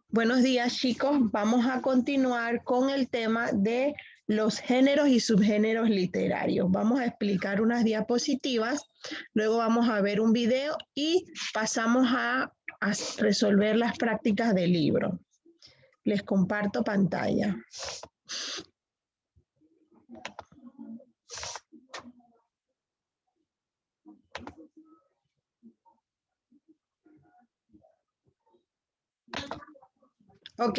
Buenos días, chicos. Vamos a continuar con el tema de los géneros y subgéneros literarios. Vamos a explicar unas diapositivas, luego vamos a ver un video y pasamos a resolver las prácticas del libro. Les comparto pantalla. Ok,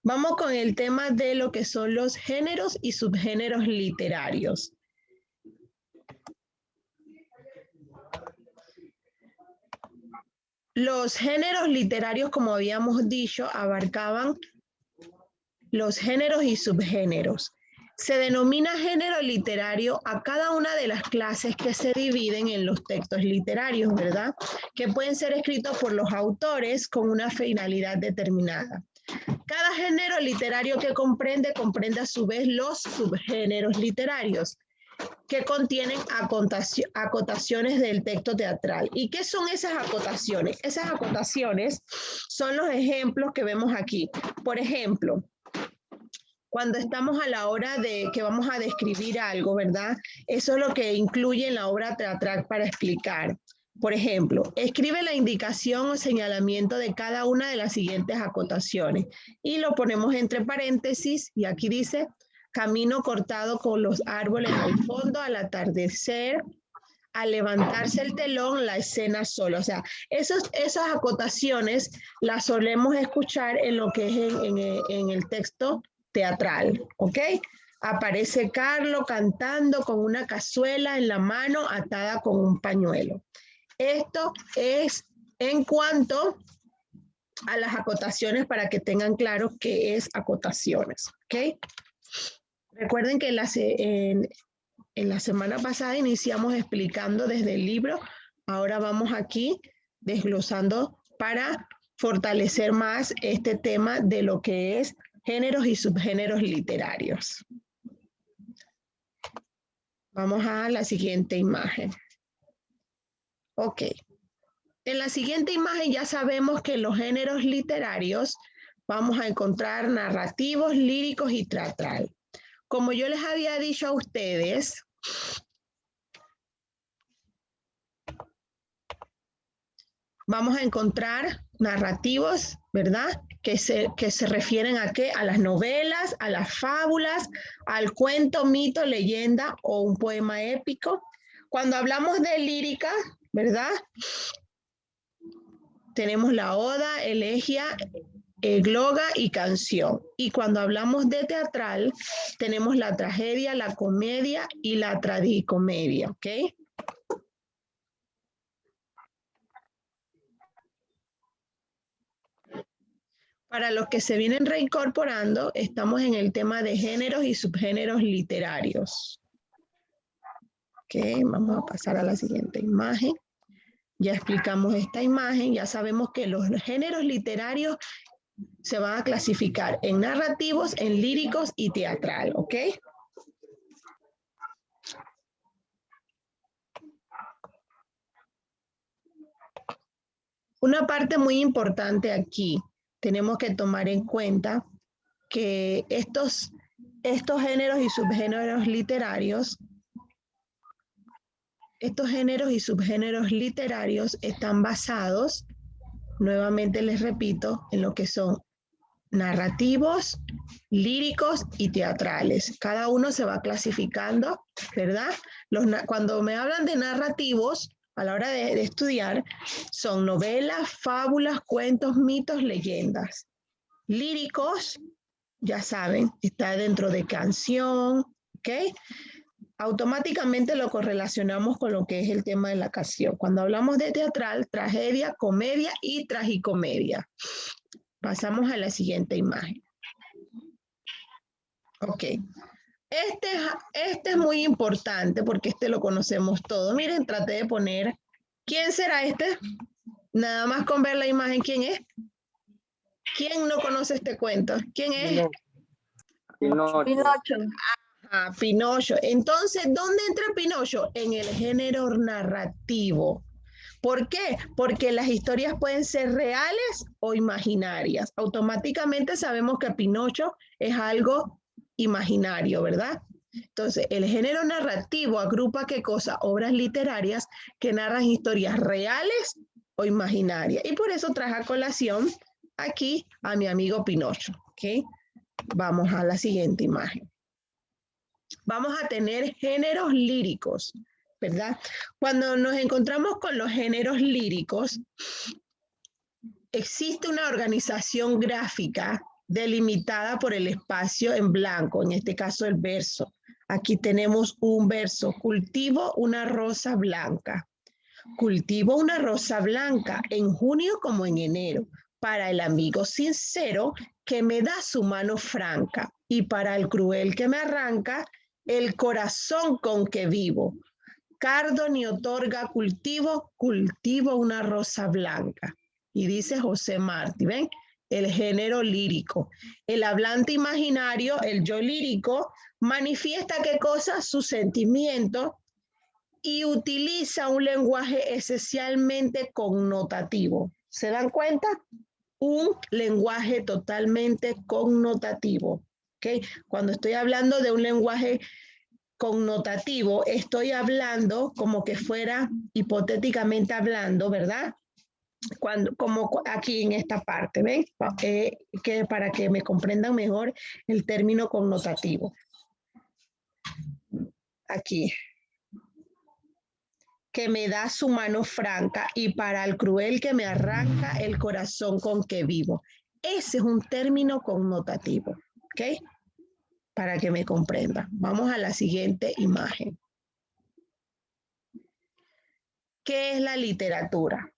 vamos con el tema de lo que son los géneros y subgéneros literarios. Los géneros literarios, como habíamos dicho, abarcaban los géneros y subgéneros. Se denomina género literario a cada una de las clases que se dividen en los textos literarios, ¿verdad? Que pueden ser escritos por los autores con una finalidad determinada. Cada género literario que comprende a su vez los subgéneros literarios, que contienen acotaciones del texto teatral. ¿Y qué son esas acotaciones? Esas acotaciones son los ejemplos que vemos aquí. Por ejemplo, cuando estamos a la hora de que vamos a describir algo, ¿verdad? Eso es lo que incluye en la obra teatral para explicar. Por ejemplo, escribe la indicación o señalamiento de cada una de las siguientes acotaciones y lo ponemos entre paréntesis y aquí dice camino cortado con los árboles al fondo, al atardecer, al levantarse el telón, la escena sola. O sea, esas acotaciones las solemos escuchar en lo que es en el texto teatral, ¿ok? Aparece Carlos cantando con una cazuela en la mano atada con un pañuelo. Esto es en cuanto a las acotaciones para que tengan claro qué es acotaciones, ¿ok? Recuerden que en la semana pasada iniciamos explicando desde el libro, ahora vamos aquí desglosando para fortalecer más este tema de lo que es géneros y subgéneros literarios. Vamos a la siguiente imagen. Ok. En la siguiente imagen ya sabemos que en los géneros literarios vamos a encontrar narrativos, líricos y teatral. Como yo les había dicho a ustedes, vamos a encontrar narrativos, ¿verdad? Que se refieren a qué? A las novelas, a las fábulas, al cuento, mito, leyenda o un poema épico. Cuando hablamos de lírica, ¿verdad? Tenemos la oda, elegía, egloga y canción. Y cuando hablamos de teatral, tenemos la tragedia, la comedia y la tragicomedia, ¿ok? Para los que se vienen reincorporando, estamos en el tema de géneros y subgéneros literarios. Ok, vamos a pasar a la siguiente imagen. Ya explicamos esta imagen, ya sabemos que los géneros literarios se van a clasificar en narrativos, en líricos y teatral, ¿ok? Una parte muy importante aquí, tenemos que tomar en cuenta que estos géneros y subgéneros literarios, están basados, nuevamente les repito, en lo que son narrativos, líricos y teatrales. Cada uno se va clasificando, ¿verdad? Cuando me hablan de narrativos, a la hora de estudiar, son novelas, fábulas, cuentos, mitos, leyendas. Líricos, ya saben, está dentro de canción, ¿ok? Automáticamente lo correlacionamos con lo que es el tema de la canción. Cuando hablamos de teatral, tragedia, comedia y tragicomedia. Pasamos a la siguiente imagen. Ok. Este es muy importante porque este lo conocemos todos. Miren, traté de poner. ¿Quién será este? Nada más con ver la imagen, ¿quién es? ¿Quién no conoce este cuento? ¿Quién es? Pinocho. Ah, Pinocho. Entonces, ¿dónde entra Pinocho? En el género narrativo. ¿Por qué? Porque las historias pueden ser reales o imaginarias. Automáticamente sabemos que Pinocho es algo imaginario, ¿verdad? Entonces, el género narrativo agrupa ¿qué cosa? Obras literarias que narran historias reales o imaginarias. Y por eso traje a colación aquí a mi amigo Pinocho, ¿ok? Vamos a la siguiente imagen. Vamos a tener géneros líricos, ¿verdad? Cuando nos encontramos con los géneros líricos, existe una organización gráfica delimitada por el espacio en blanco, en este caso el verso. Aquí tenemos un verso, cultivo una rosa blanca. Cultivo una rosa blanca en junio como en enero, para el amigo sincero que me da su mano franca y para el cruel que me arranca el corazón con que vivo. Cardo ni otorga cultivo, cultivo una rosa blanca. Y dice José Martí, ¿ven? El género lírico. El hablante imaginario, el yo lírico, manifiesta qué cosa, su sentimiento y utiliza un lenguaje esencialmente connotativo. ¿Se dan cuenta? Un lenguaje totalmente connotativo. ¿Okay? Cuando estoy hablando de un lenguaje connotativo, estoy hablando como que fuera hipotéticamente hablando, ¿verdad? Como aquí en esta parte, ¿ven? Que para que me comprendan mejor el término connotativo. Aquí. Que me da su mano franca y para el cruel que me arranca el corazón con que vivo. Ese es un término connotativo, ¿ok? Para que me comprendan. Vamos a la siguiente imagen. ¿Qué es la literatura?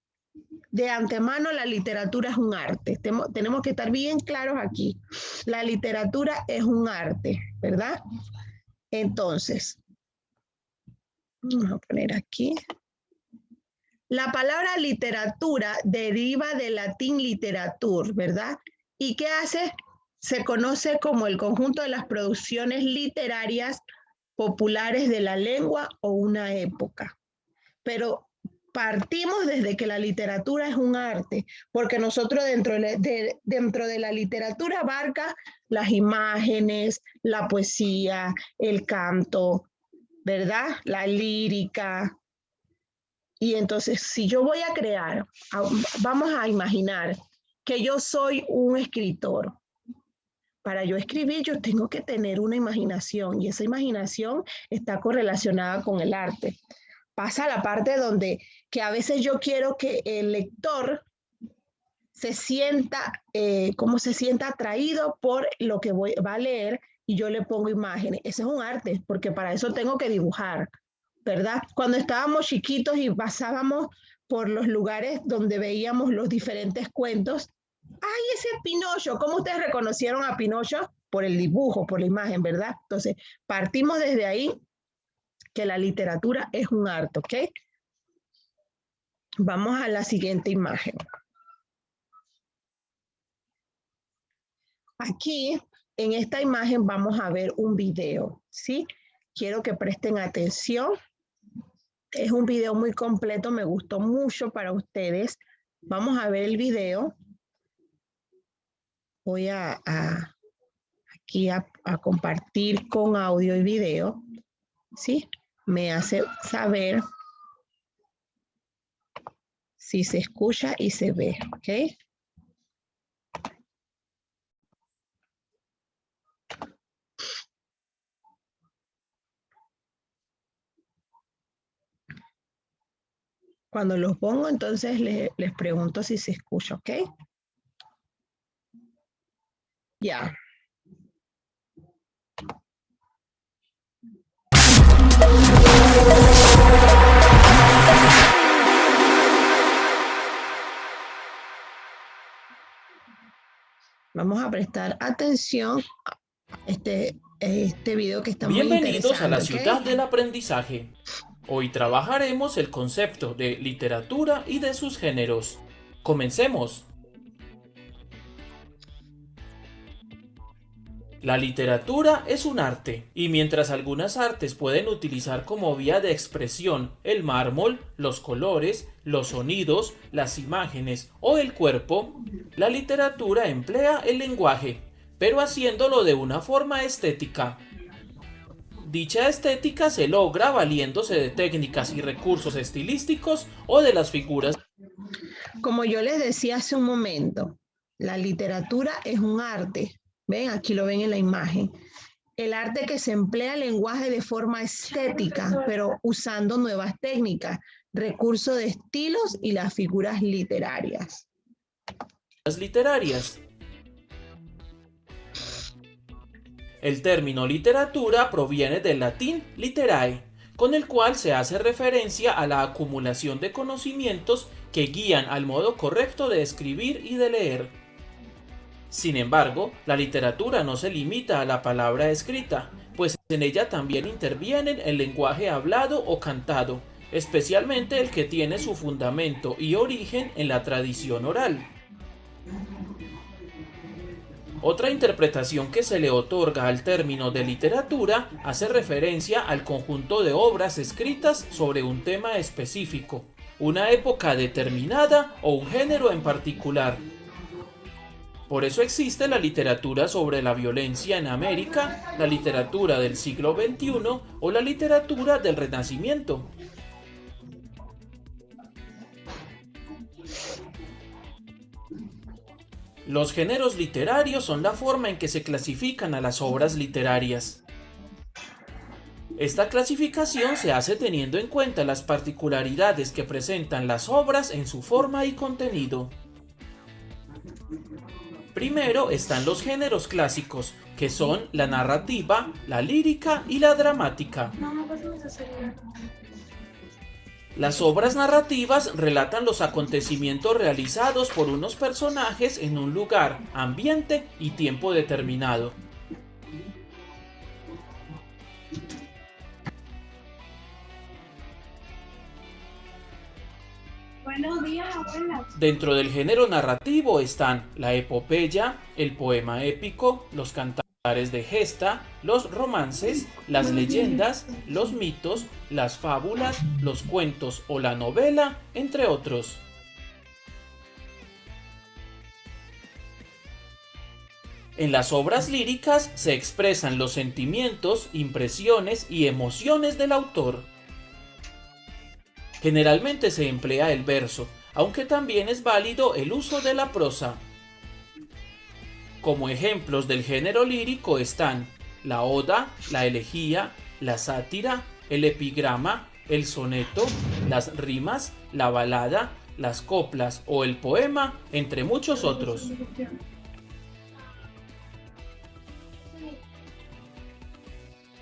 De antemano, la literatura es un arte. Tenemos que estar bien claros aquí. La literatura es un arte, ¿verdad? Entonces, vamos a poner aquí. La palabra literatura deriva del latín literatur, ¿verdad? ¿Y qué hace? Se conoce como el conjunto de las producciones literarias populares de la lengua o una época. Pero partimos desde que la literatura es un arte, porque nosotros dentro de la literatura abarca las imágenes, la poesía, el canto, ¿verdad? La lírica. Y entonces, si yo voy a crear, vamos a imaginar que yo soy un escritor. Para yo escribir, yo tengo que tener una imaginación y esa imaginación está correlacionada con el arte. Pasa a la parte donde que a veces yo quiero que el lector se sienta, como se sienta atraído por lo que va a leer y yo le pongo imágenes. Ese es un arte, porque para eso tengo que dibujar, ¿verdad? Cuando estábamos chiquitos y pasábamos por los lugares donde veíamos los diferentes cuentos, ¡ay, ese es Pinocho! ¿Cómo ustedes reconocieron a Pinocho? Por el dibujo, por la imagen, ¿verdad? Entonces, partimos desde ahí que la literatura es un arte, ¿ok? Vamos a la siguiente imagen. Aquí, en esta imagen, vamos a ver un video, ¿sí? Quiero que presten atención. Es un video muy completo, me gustó mucho para ustedes. Vamos a ver el video. Voy aquí a compartir con audio y video, ¿sí? Me hace saber si se escucha y se ve, ¿ok? Cuando los pongo, entonces les pregunto si se escucha, ¿ok? Ya. Vamos a prestar atención a este video que está muy interesante. Bienvenidos a la ciudad ¿Okay? del aprendizaje. Hoy trabajaremos el concepto de literatura y de sus géneros. Comencemos. La literatura es un arte, y mientras algunas artes pueden utilizar como vía de expresión el mármol, los colores, los sonidos, las imágenes o el cuerpo, la literatura emplea el lenguaje, pero haciéndolo de una forma estética. Dicha estética se logra valiéndose de técnicas y recursos estilísticos o de las figuras. Como yo les decía hace un momento, la literatura es un arte. Ven, aquí lo ven en la imagen. El arte que se emplea el lenguaje de forma estética, pero usando nuevas técnicas, recursos de estilos y las figuras literarias. Literarias. El término literatura proviene del latín literae, con el cual se hace referencia a la acumulación de conocimientos que guían al modo correcto de escribir y de leer. Sin embargo, la literatura no se limita a la palabra escrita, pues en ella también intervienen el lenguaje hablado o cantado, especialmente el que tiene su fundamento y origen en la tradición oral. Otra interpretación que se le otorga al término de literatura hace referencia al conjunto de obras escritas sobre un tema específico, una época determinada o un género en particular. Por eso existe la literatura sobre la violencia en América, la literatura del siglo XXI o la literatura del Renacimiento. Los géneros literarios son la forma en que se clasifican a las obras literarias. Esta clasificación se hace teniendo en cuenta las particularidades que presentan las obras en su forma y contenido. Primero están los géneros clásicos, que son la narrativa, la lírica y la dramática. Las obras narrativas relatan los acontecimientos realizados por unos personajes en un lugar, ambiente y tiempo determinado. Buenos días, abuela. Dentro del género narrativo están la epopeya, el poema épico, los cantares de gesta, los romances, las leyendas, los mitos, las fábulas, los cuentos o la novela, entre otros. En las obras líricas se expresan los sentimientos, impresiones y emociones del autor. Generalmente se emplea el verso, aunque también es válido el uso de la prosa. Como ejemplos del género lírico están la oda, la elegía, la sátira, el epigrama, el soneto, las rimas, la balada, las coplas o el poema, entre muchos otros.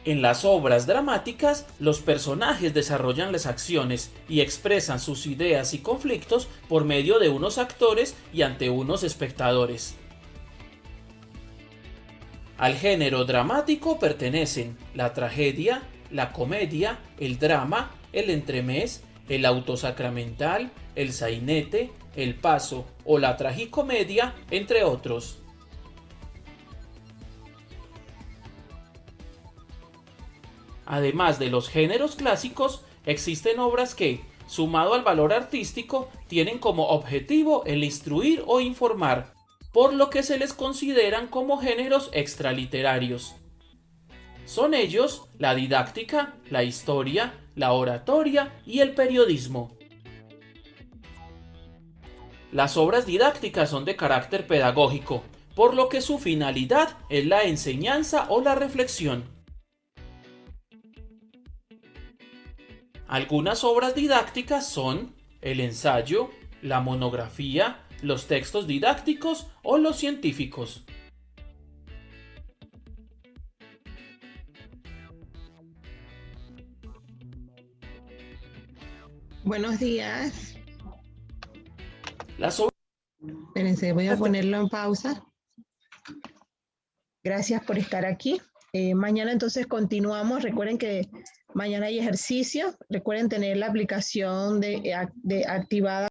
En las obras dramáticas, los personajes desarrollan las acciones y expresan sus ideas y conflictos por medio de unos actores y ante unos espectadores. Al género dramático pertenecen la tragedia, la comedia, el drama, el entremés, el autosacramental, el sainete, el paso o la tragicomedia, entre otros. Además de los géneros clásicos, existen obras que, sumado al valor artístico, tienen como objetivo el instruir o informar, por lo que se les consideran como géneros extraliterarios. Son ellos la didáctica, la historia, la oratoria y el periodismo. Las obras didácticas son de carácter pedagógico, por lo que su finalidad es la enseñanza o la reflexión. Algunas obras didácticas son el ensayo, la monografía, los textos didácticos o los científicos. Buenos días. Las obras... Espérense, voy a ponerlo en pausa. Gracias por estar aquí. Mañana entonces continuamos. Recuerden que mañana hay ejercicio. Recuerden tener la aplicación de activada.